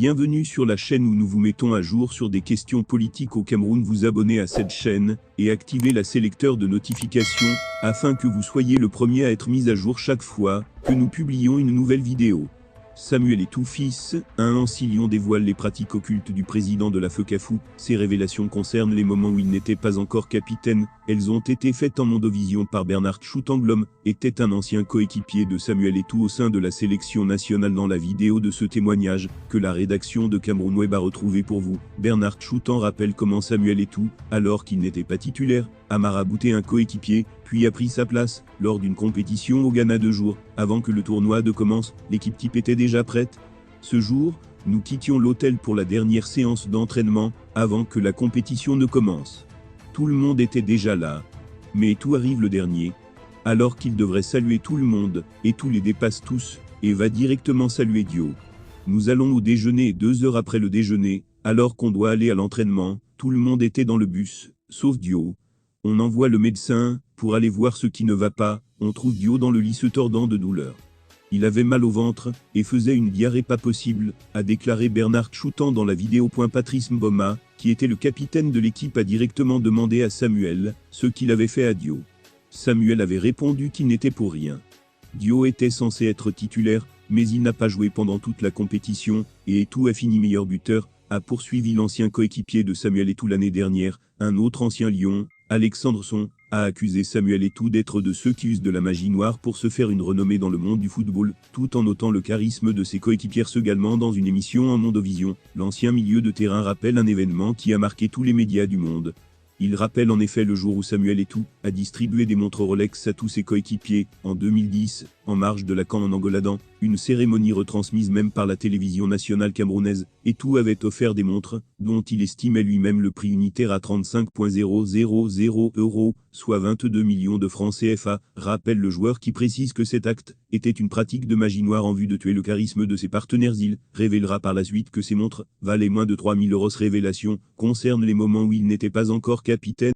Bienvenue sur la chaîne où nous vous mettons à jour sur des questions politiques au Cameroun. Vous abonnez à cette chaîne et activez la sélecteur de notifications afin que vous soyez le premier à être mis à jour chaque fois que nous publions une nouvelle vidéo. Samuel Eto'o fils, un Ancilion dévoile les pratiques occultes du président de la FECAFOOT. Ces révélations concernent les moments où il n'était pas encore capitaine. Elles ont été faites en Mondovision par Bernard Choutanglom, était un ancien coéquipier de Samuel Eto'o au sein de la sélection nationale. Dans la vidéo de ce témoignage, que la rédaction de Cameroun Web a retrouvé pour vous, Bernard Choutan rappelle comment Samuel Eto'o, alors qu'il n'était pas titulaire, a marabouté un coéquipier, puis a pris sa place, lors d'une compétition au Ghana 2 jours, avant que le tournoi ne commence. L'équipe type était déjà prête. Ce jour, nous quittions l'hôtel pour la dernière séance d'entraînement, avant que la compétition ne commence. Tout le monde était déjà là. Mais Eto'o arrive le dernier. Alors qu'il devrait saluer tout le monde, Eto'o les dépasse tous, et va directement saluer Dio. Nous allons au déjeuner et 2 heures après le déjeuner, alors qu'on doit aller à l'entraînement, tout le monde était dans le bus, sauf Dio. On envoie le médecin pour aller voir ce qui ne va pas. On trouve Dio dans le lit se tordant de douleur. Il avait mal au ventre et faisait une diarrhée pas possible, a déclaré Bernard Choutan dans la vidéo. Patrice Mboma, qui était le capitaine de l'équipe, a directement demandé à Samuel ce qu'il avait fait à Dio. Samuel avait répondu qu'il n'était pour rien. Dio était censé être titulaire, mais il n'a pas joué pendant toute la compétition, et Eto'o a fini meilleur buteur, a poursuivi l'ancien coéquipier de Samuel Eto'o l'année dernière. Un autre ancien Lion, Alexandre Son, a accusé Samuel Eto'o d'être de ceux qui usent de la magie noire pour se faire une renommée dans le monde du football, tout en notant le charisme de ses coéquipiers. Également dans une émission en Mondovision, l'ancien milieu de terrain rappelle un événement qui a marqué tous les médias du monde. Il rappelle en effet le jour où Samuel Eto'o a distribué des montres Rolex à tous ses coéquipiers, en 2010, en marge de la CAN en Angoladan, une cérémonie retransmise même par la télévision nationale camerounaise. Eto'o avait offert des montres, dont il estimait lui-même le prix unitaire à 35,000 €, soit 22 millions de francs CFA, rappelle le joueur, qui précise que cet acte était une pratique de magie noire en vue de tuer le charisme de ses partenaires. Il révélera par la suite que ces montres valaient moins de 3 000 €. Révélation concerne les moments où il n'était pas encore capitaine.